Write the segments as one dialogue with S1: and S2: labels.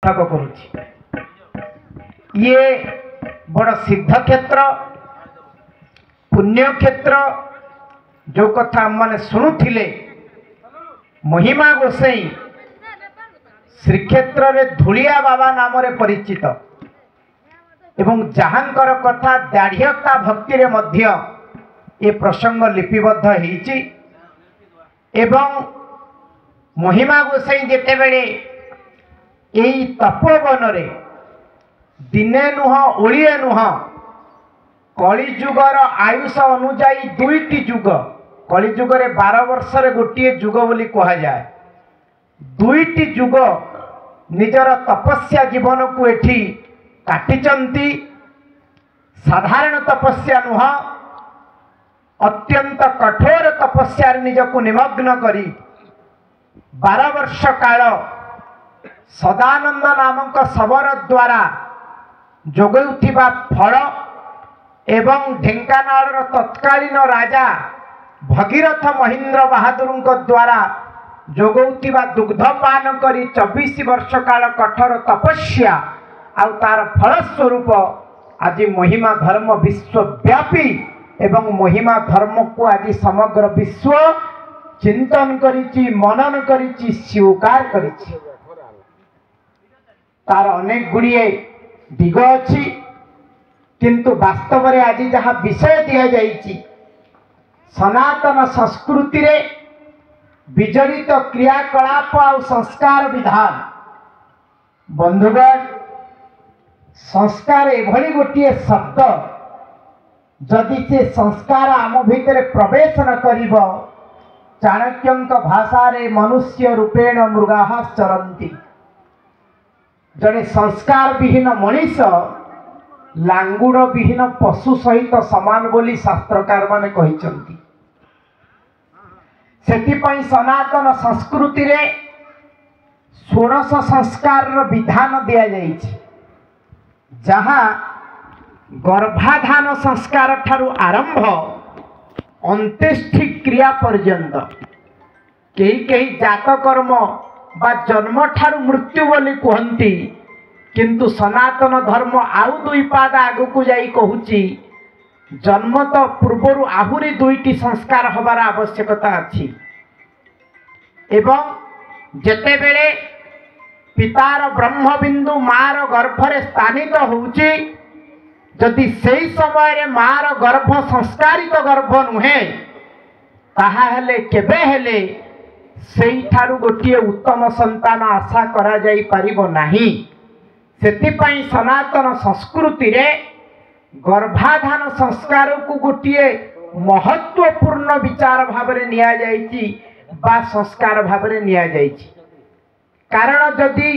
S1: करुछि ये बड़ सिद्ध क्षेत्र पुण्य क्षेत्र जो कथा माने शुणुथिले महिमा गोसाई श्रीक्षेत्र रे धूलिया बाबा नाम रे परिचित एवं जहांकर कथा दाढ़ियता भक्ति रे मध्य ये प्रसंग लिपिबद्ध होईछि एवं महिमा गोसाई जेते बेले यही तपोवन रे दिने नुह ओलिए नुह कलिजुगर आयुष अनुजाई दुईटी जुग कलिजुगर 12 वर्ष रे गोटे जुग बोली कहा जाए दुईटी जुग निजर तपस्या जीवन को एठी काटिचंती साधारण तपस्या नुह अत्यंत कठोर तपस्या निजको निमग्न करी 12 वर्ष काल सदानंद नामक शबर द्वारा जोगुथिबा फल एवं ढेंकानाल तत्कालीन राजा भगीरथ महेंद्र बहादुर द्वारा जोगुथिबा दुग्धपान करी 24 वर्ष काल कठोर तपस्या आउ तार फलस्वरूप आज महिमा धर्म विश्वव्यापी एवं महिमा धर्म को आज समग्र विश्व चिंतन करिछि मनन करिछि स्वीकार करिछि तार अनेक गुड़िए दिग अच्छी किंतु वास्तव में आज जहाँ विषय दि जाइछि सनातन संस्कृति रे विजड़ित क्रियाकलाप और संस्कार विधान बंधुगण संस्कार एभली गोटे शब्द जदि से संस्कार आम भितर प्रवेश न करिब चाणक्यंक भाषा रे मनुष्य रूपेण मृगाः चरन्ति जड़े संस्कार विहीन मनीष लांगुड़ विहीन पशु सहित समान बोली शास्त्रकार माने कहिसंती सेतिपई सनातन संस्कृति रे 16 संस्कार विधान दिया जाइछि जहाँ गर्भाधान संस्कार ठारू आरंभ अंत्येष्टि क्रिया पर्यंत कई जात कर्म बा जन्म ठारू मृत्यु बोली कहती किंतु सनातन धर्म आउ दुई पाद आगु को जाई कहूची जन्म तो पूर्वर आहुरी दुईटी संस्कार हबार आवश्यकता अछि एवं जेते बेले पितार ब्रह्मबिंदु मार गर्भरे स्थानित होउची जदि सेई समय रे मार गर्भ संस्कारित गर्भ नुहे ताहा हेले केबे हेले सेई ठारू गोटे उत्तम संतान आशा करा जाई पारिबो नाही सेतिपई सनातन संस्कृति रे गर्भाधान संस्कार को गोटे महत्वपूर्ण विचार भाव रे निया जाइछि बा संस्कार भाव रे निया जाइछि कारण जदि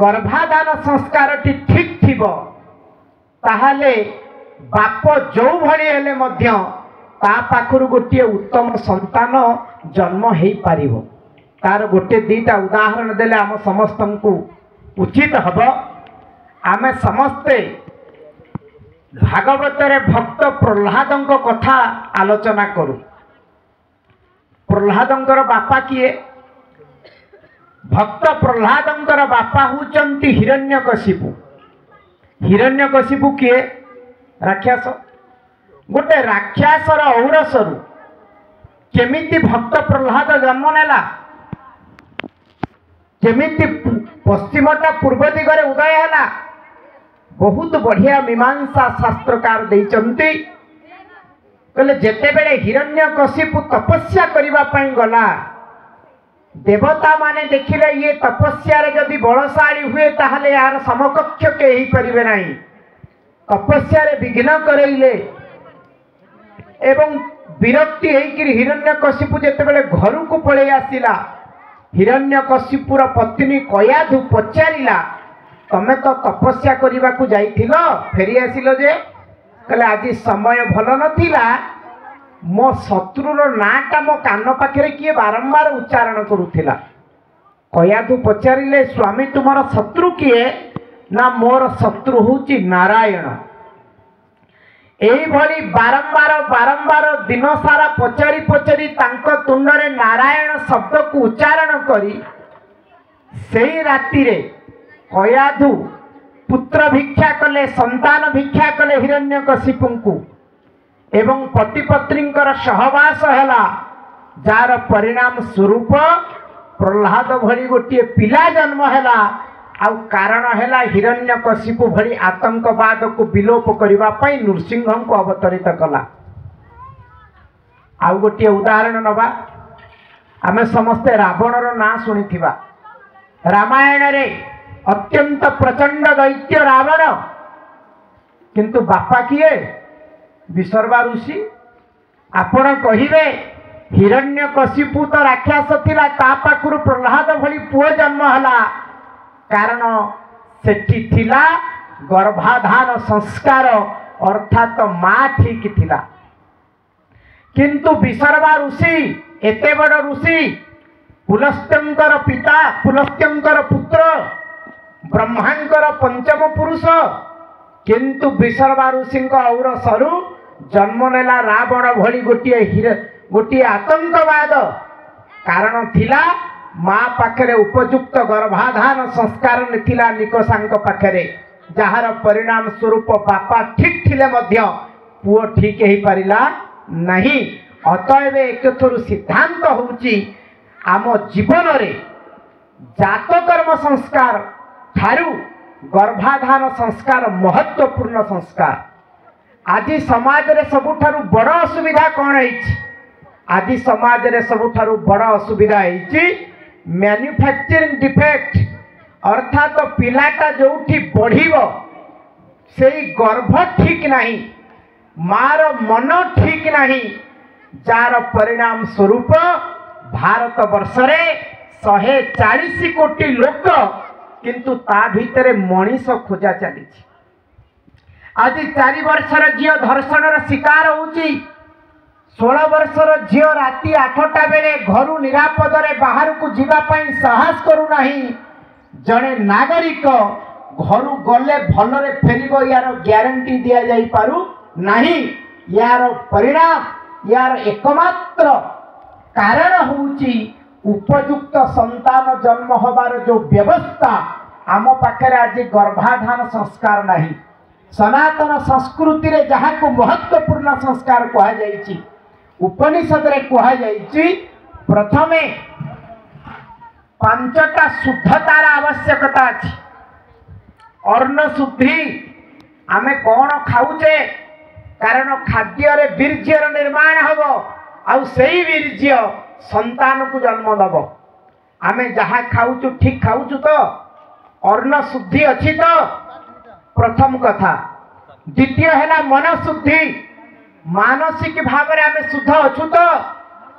S1: गर्भाधान संस्कार टी ठीक थिबो ताहाले बाप जो भली हेले मध्य ता पाखरु गोटे उत्तम संतान जन्म हेई पारिबो तार गोटे दीटा उदाहरण देले आम समस्त को उचित हब आमे समस्ते भागवत रे भक्त प्रह्लाद कथा आलोचना करू प्रह्लादंकर बापा किए भक्त प्रह्लादंकर बापा होचंती हिरण्यकशिपु हिरण्यकशिपु किए राक्षस गोटे राक्षसर औरसरु केमिति भक्त प्रह्लाद जन्म नेला केमिति पश्चिमटा पूर्व दिगरे उदय हैला बहुत बढ़िया मीमांसा शास्त्रकार देइचंती कहले जेते बेले हिरण्यकशिपु तपस्या करिबा पई गला देवता माने देखिले ये तपस्या रे जदि बलशाली हुए ताहले यार समकक्ष के ही परिबे नाही तपस्या रे विघ्न करैले एवं विरक्ति होइकिरी हिरण्यकशिपु जेते बेले घर को पळे आसिला हिरण्यकशिपुर पत्नी कयाधु पचारिला तमे तो तपस्या करिबा को जाइथिलो फेरी आसिलो जे कहले आज समय भल नथिला मो शत्रुर नाटा मो कान पाखरे किए बारंबार उच्चारण करुथिला कयाधु पचारिले स्वामी तुमर शत्रु किए ना मोर शत्रु होची नारायण एई भली बारंबार बारंबार दिन सारा पचारि पचारि तांको तुंडरे नारायण शब्द को उच्चारण करी सेई राति रे कयाधु पुत्र भिक्षा कले संतान भिक्षा कले हिरण्यकशिपु को एवं पति पत्नींकर सहवास हैला जार परिणाम स्वरूप प्रहलाद भली गोटे पिला जन्म हैला आउ कारण हैला हिरण्यकशिपु भली आतंकवाद को विलोप करिवा पई नृसिंह को अवतरित कला। आउ गोटे उदाहरण नबा आमे समस्ते रावणर ना शुणिथिबा रामायण रे अत्यंत प्रचंड दैत्य रावण किंतु बापा किए विसर्वा ऋषि। आपण कहिबे हिरण्यकशिपु तो राक्षस थिला ता पाखरु प्रहलाद भली पुओ जन्म हला कारण सेठी थिला गर्भाधान संस्कार अर्थात माँ ठीक थिला किंतु विसर्वा ऋषि एते बड़ ऋषि पुलस्त्यंकर पिता पुलस्त्यंकर पुत्र ब्रह्मांकर पंचम पुरुष किंतु विसर्वा ऋषि और सरु जन्म नेला रावण भली गोटे आतंकवाद कारण थिला माँ पाखरे उपयुक्त गर्भाधान संस्कार निथिला निकषांक पाखरे जार परिणाम स्वरूप बापा ठीक थिले मध्य पुओ ठीक ही पारिला नहीं। अतएव एक थोर सिद्धांत होउची आम जीवन रे जात कर्म संस्कार ठारू गर्भाधान संस्कार महत्वपूर्ण संस्कार। आज समाज रे सबुठारु बड़ असुविधा कौन है? आज समाज रे सबुठारु बड़ असुविधा है मैन्युफैक्चरिंग डिफेक्ट अर्थात तो पिलाटा जोठी बढ़िबो सेई गर्भ ठीक नहीं मार मन ठीक नहीं जार परिणाम स्वरूप भारत वर्ष रे 140 कोटी लोक किंतु ता भितरे मनीष खोजा चली। आज 4 वर्षर झील धर्षण शिकार होउची 16 वर्षर झील राति 8टा बेले घर निरापद रे बाहर को जीवा पाई साहस करू नहीं। जड़े नागरिक घर गले भलरे फेरिबो यार ग्यारंटी दिया जाई पारु नहीं। यार परिणाम यार एकमात्र कारण होउची उपयुक्त संतान जन्म होबार जो व्यवस्था आम पाखे आज गर्भाधान संस्कार नहीं। सनातन संस्कृति रे जहाँ को महत्वपूर्ण संस्कार कहा जाइछि उपनिषद रे कहा जाइछि प्रथमे 5टा शुद्धतार आवश्यकता अछि। अन्न शुद्धि आमे कौन खाऊचे कारण खाद्य रे वीर्यर निर्माण हबो आउ सेही वीर्य संतान को जन्म दब। आमे जहाँ खाऊचु ठीक खाऊचु तो अन्न शुद्धि अछि तो प्रथम कथा। द्वितीय है मन शुद्धि मानसिक भाव में आमे शुद्ध अच्छु तो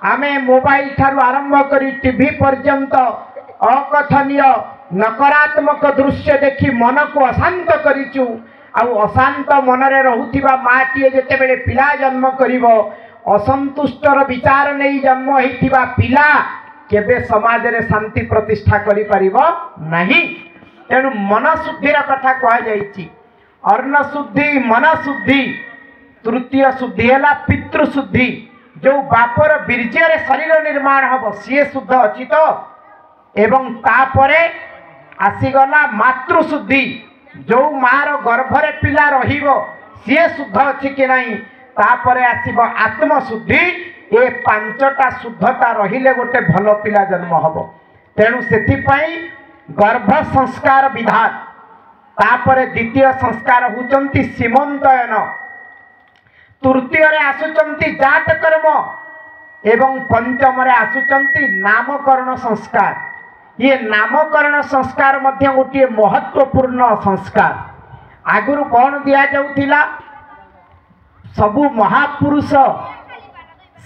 S1: आमे मोबाइल ठारू आरंभ करी टीवी पर्यंत अकथनीय नकारात्मक दृश्य देखी मन को अशांत करिचु। आउ अशांत मन रे रहुथिबा माटीए जेते बेले पिला जन्म करिवो असंतुष्टर विचार नहीं जन्म होइथिबा पिला केबे समाज रे शांति प्रतिष्ठा करि परिबो नहीं। तेणु मन शुद्धिर कथा कहा जाइछि। अन्न शुद्धि मन शुद्धि। तृतीय शुद्धि है पितृशुद्धि जो बापर वीर्य शरीर निर्माण हम सी शुद्ध अच्छी तो एवं तापरे आसीगला मातृशुद्धि जो मार गर्भरे पिला रहिबो सी शुद्ध अच्छी कि नहीं। तापरे आसीब आत्मशुद्धि। ए 5टा शुद्धता रहिले गोटे भल पिला जन्म हबो। तेणु सेथिपाई गर्भ संस्कार विधान तापरे द्वितीय संस्कार होचंती सीमंतयन तृतीय रे आसुचंती जात कर्म एवं पंचम रे आसुचंती नामकरण संस्कार। ये नामकरण संस्कार मध्य गोटे महत्वपूर्ण संस्कार। आगुरु कौन दिया जाउथिला सबु महापुरुष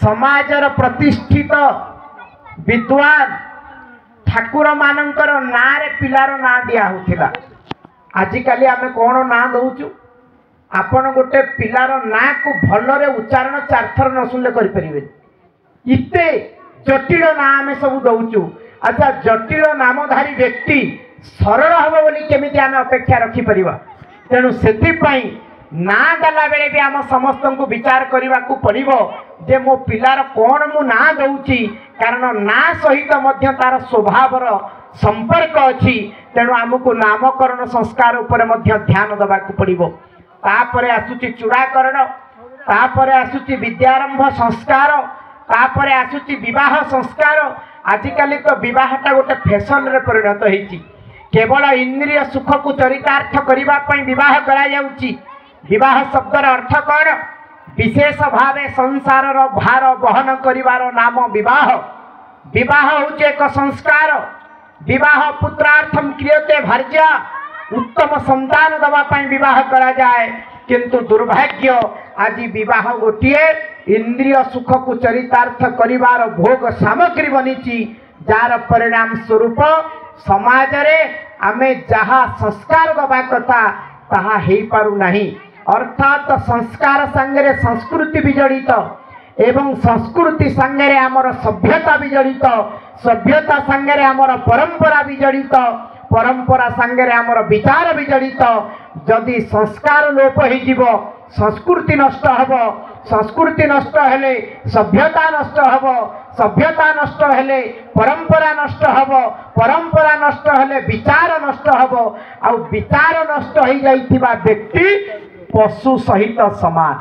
S1: समाजर प्रतिष्ठित विद्वान ठाकुर मानकर ना रे पिलार ना दिया होथिला। आजिकाली आमे कौन ना दउचु आपण गोटे पिलार ना को भलरे उच्चारण 4 थर न सुनले करि परिबे। इते जटिल ना आमे सब दउचु। अच्छा जटिल नामधारी व्यक्ति सरल हबो बोली केमिति आमे अपेक्षा रखि परिबा। तेणु सेति पई ना दला बेले भी आम समस्त को विचार करने को पड़ो जे मो पिलार कौन मु ना दउची कारण ना सहित मध्य तार स्वभावर संपर्क अच्छी तेणु आमको नामकरण संस्कार उपर मध्य ध्यान देवा पड़ो। तापर आसूची चूड़ाकरण, तापर आसूची विद्यारंभ संस्कार, तापर आसूची विवाह संस्कार। आजिकल तो विवाहटा गोटे फैशन रे परिणत होती। केवल इंद्रिय सुख को चरितार्थ करने विवाह करा जाउची। विवाह शब्दर अर्थ कौन? विशेष भावे संसार भार बहन करिवार नाम विवाह। विवाह होचे एक संस्कार। विवाह पुत्रार्थम क्रियते भार्या, उत्तम संतान दवा विवाह करा जाए। किंतु दुर्भाग्य आज विवाह गोटे इंद्रिय सुख को चरितार्थ करिवार भोग सामग्री बनीची, जार परिणाम स्वरूप समाज रे आमे जहा संस्कार दबा कथा ताहा हेई पारु नहीं। अर्थात संस्कार संगे संस्कृति भी जड़ित एवं संस्कृति संगे आमर सभ्यता भी जड़ित, सभ्यता संगे आमर परंपरा भी जड़ित, परंपरा संगे आमर विचार भी जड़ित। जदि संस्कार लोप हो संस्कृति नष्ट हब, संस्कृति नष्ट हेले सभ्यता नष्ट हब, सभ्यता नष्ट हेले परंपरा नष्ट हब, परंपरा नष्ट हेले विचार नष्ट हब। आ विचार नष्ट हो जाइथिबा व्यक्ति पशु सहित समान।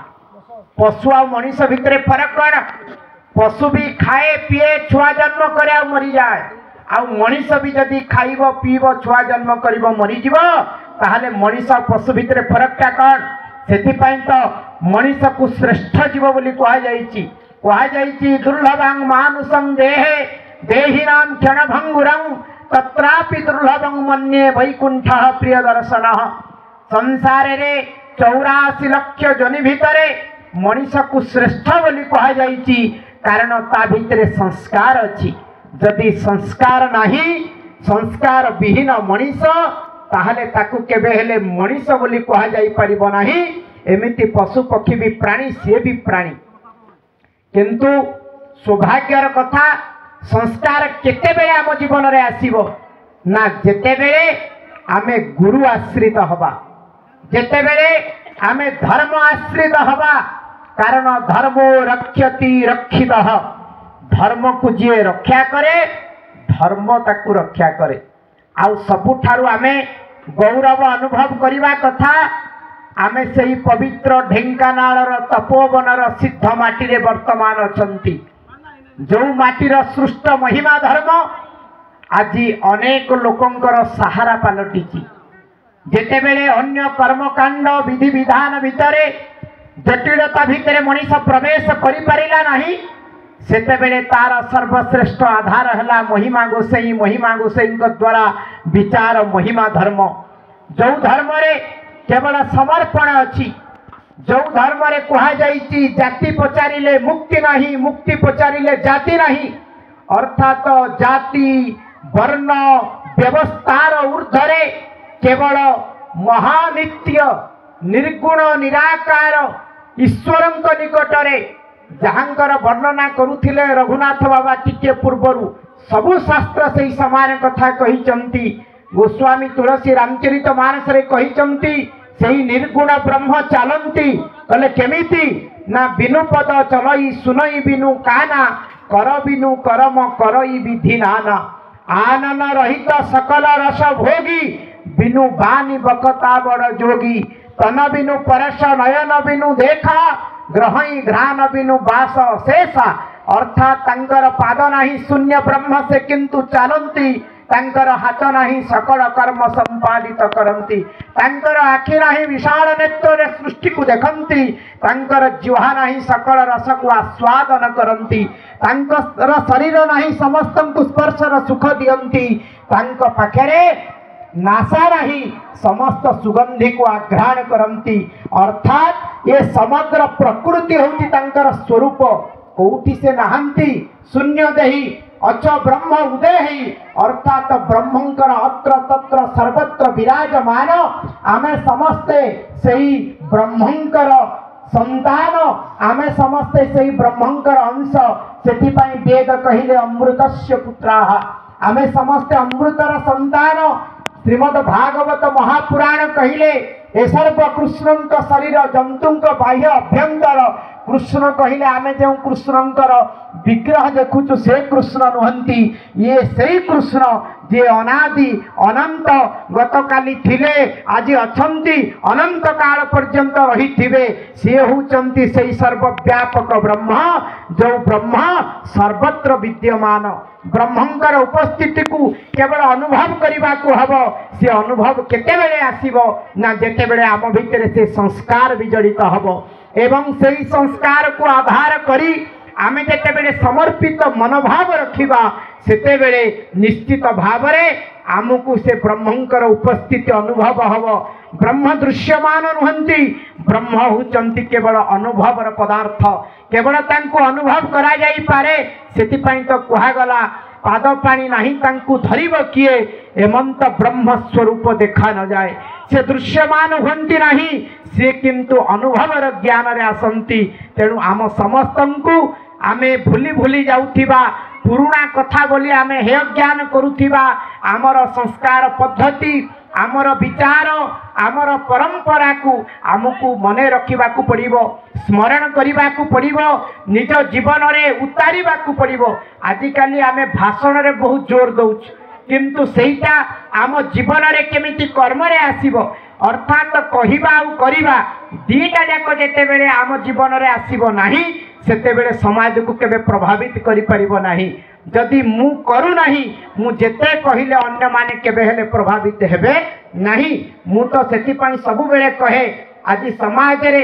S1: पशु आ मनीष भितर फरक कौन? पशु भी खाए पीए छुआ जन्म करे मरी जाए, आ मनीष भी जदि खाइब पीब छुआ जन्म करिब मरीजिब, ताहले मनीष पशु भितर फरकटा कौन? सेथिपाई तो मनीष को श्रेष्ठ जीव बोली कहुई। दुर्लभं मानुषं देहे देहिनां क्षणभंगुरं तत्रापि दुर्लभं मन्ये वैकुंठ प्रिय दर्शन। संसार रे 84 लक्ष जनि भितरे मनीष को श्रेष्ठ बोली कहुई, कारण ता भितरे संस्कार अच्छी। जदि संस्कार नहीं, संस्कार विहीन मनीष, ताहले ताकू केबे हेले मनीष बोली कहा जाई परिबो नाही। एमिति पशु पक्षी भी प्राणी, सी भी प्राणी। किंतु सौभाग्यर कथा, संस्कार केते बेले आम जीवन रे आसीबो ना जेते बेले आमे गुरु आश्रित हबा, जेते बेले आमे धर्म आश्रित हबा। कारण धर्मो रक्षति रक्षितः, धर्म को जी रक्षा करे धर्म ताकू रक्षा करे। आउ सबुठारु आमे गौरव अनुभव करवा कथा, आमे सही पवित्र ढेंकानाळर तपोवनर सिद्ध माटी रे वर्तमान अछंती। जो माटीर सृष्ट महिमा धर्म आज अनेक लोकंकर सहारा पालटिची। जेतेबेले अन्य कर्मकांड विधि विधान भितरे जटिलता भितरे मनीष प्रवेश करि पारिला नाही, सेतेबेले तार सर्वश्रेष्ठ आधार हला महिमा गोसाई। महिमा गोसाई द्वारा विचार महिमा धर्म, जो धर्म रे केवल समर्पण अच्छी, जो धर्म रे कहा जाइछि जाति पचारिले मुक्ति नहीं, मुक्ति पचारिले जाति नहीं। अर्थात जाति वर्ण व्यवस्थार ऊर्ध्वरे केवल महानित्य निर्गुण निराकार ईश्वरंक निकटरे जहाँकर वर्णना करुथिले रघुनाथ बाबा टिके पूर्वरु सबु शास्त्र से समान कथा कहिचंती। गोस्वामी तुलसी रामचरित मानस रे कहिचंती सेही निर्गुण ब्रह्म चालंती। कले केमिति ना बिनु पद चलई सुनई बिनु काना, कर बिनु कर्म करई विधि नाना। आनन रहित सकल रस भोगी, बिनु बानी बकता बड़ जोगी। तन बिनु परस नयन बिनु देखा, ग्रहई घ्राण बिनु बास शेषा। अर्थात तांकर पाद नाही शून्य ब्रह्म से किंतु चालंती, तांकर हाथ नाही सकल कर्म संपादित करंती। तांकर आखि नाही विशाल नेत्र रे सृष्टि को देखंती, तांकर जिह्वा नाही सकल रस को आस्वादन करंती। तांकर शरीर नाही समस्त को स्पर्शर सुख दियंती, तांक पाखरे नासा नाही समस्त सुगंधि को आघ्राण करंती। अर्थात ये समग्र प्रकृति होती तांकर स्वरूप, कोठी से नहांती शून्य देही अच ब्रह्म उदय ही। अर्थात ब्रह्मंकर अत्र तत्र सर्वत्र विराजमान। आमे समस्ते सही ब्रह्मंकर संतान, आमे समस्ते सही ब्रह्मंकर अंश। सेथिपाई वेद कहिले अमृतस्य पुत्राः, आमे समस्ते अमृतर संतान। श्रीमद भागवत महापुराण कहिले ए सर्व कृष्णंक शरीर जंतुंक बाह्य अभ्यंतर कृष्ण कहले आमे जो कृष्णंकर विग्रह देखुचु से कृष्ण नुहंती ये सही कृष्ण जे अनादि अनंत गतकाली थिले आज अछंती अनंत काल पर्यंत रही थिबे से होचंती सही सर्वव्यापक ब्रह्म जो ब्रह्म सर्वत्र विद्यमान ब्रह्मंकर उपस्थिति को केवल अनुभव करने को हम से अनुभव केते बेले आसीबो ना जेते बेले आम भितर से संस्कार विजड़ित हम एवं सही संस्कार को आधार करी आमे जेते बेले समर्पित मनोभाव रखिबा सेते बेले निश्चित भाव आमको से ब्रह्मंकर उपस्थिति अनुभव हम ब्रह्म दृश्यमान नुहंती ब्रह्म होचंती केवल अनुभवर पदार्थ केवल तांको अनुभव करा जाई पारे सेतिपाई तो कुहागला पाद पानी नहीं तांको धरिब किए एमंत ब्रह्म स्वरूप देखा न जाए से दृश्यमान हुंती नहीं से किंतु अनुभवर ज्ञान रे आसंती तेणु आम समस्तंकु आमे भूली भूली जाउथिबा पुराणा कथा बोली आमे हे ज्ञान करुथिबा आमर संस्कार पद्धति आमर विचार आमर परंपरा को आमको मने रखा पड़िबो स्मरण करने को पड़िबो निज जीवन रे उतारिबा को पड़िबो आजिकाली आमे भाषण रे बहुत जोर दउछ किंतु सेटा आम जीवन रे केमिति कर्म रे आसीबो अर्थात कहिबा आ करिबा दीटा जाक जेते बेले आम जीवन रे आसीबो नाही सेते बेले समाज को केबे प्रभावित करि परिबो नाही जदि मु करू नाही मु जेते कहिले अन्य माने केबे हेले प्रभावित हेबे नाही मु तो सेति पई सब बेले कहे आज समाज रे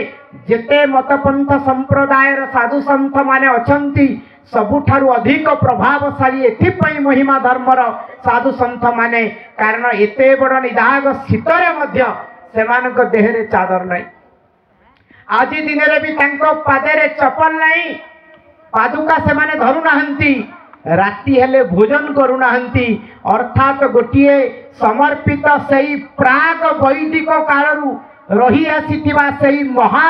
S1: जेते मतपंथ संप्रदाय र साधु संत माने अछंती सबुठारु अधिक प्रभावशाली एथिपई महिमा धर्मर साधु संत माने कारण एते बड़ निदाग शीतरे मध्य सेमानक देहरे चादर नहीं आज दिन रे भी तांको पादरे चपल नहीं पादुका से माने धरु नाहंती राति हेले भोजन करू नाहंती अर्थात गोटिए समर्पित सही प्राग वैदिक कालरू रही आसीथिबा सही महा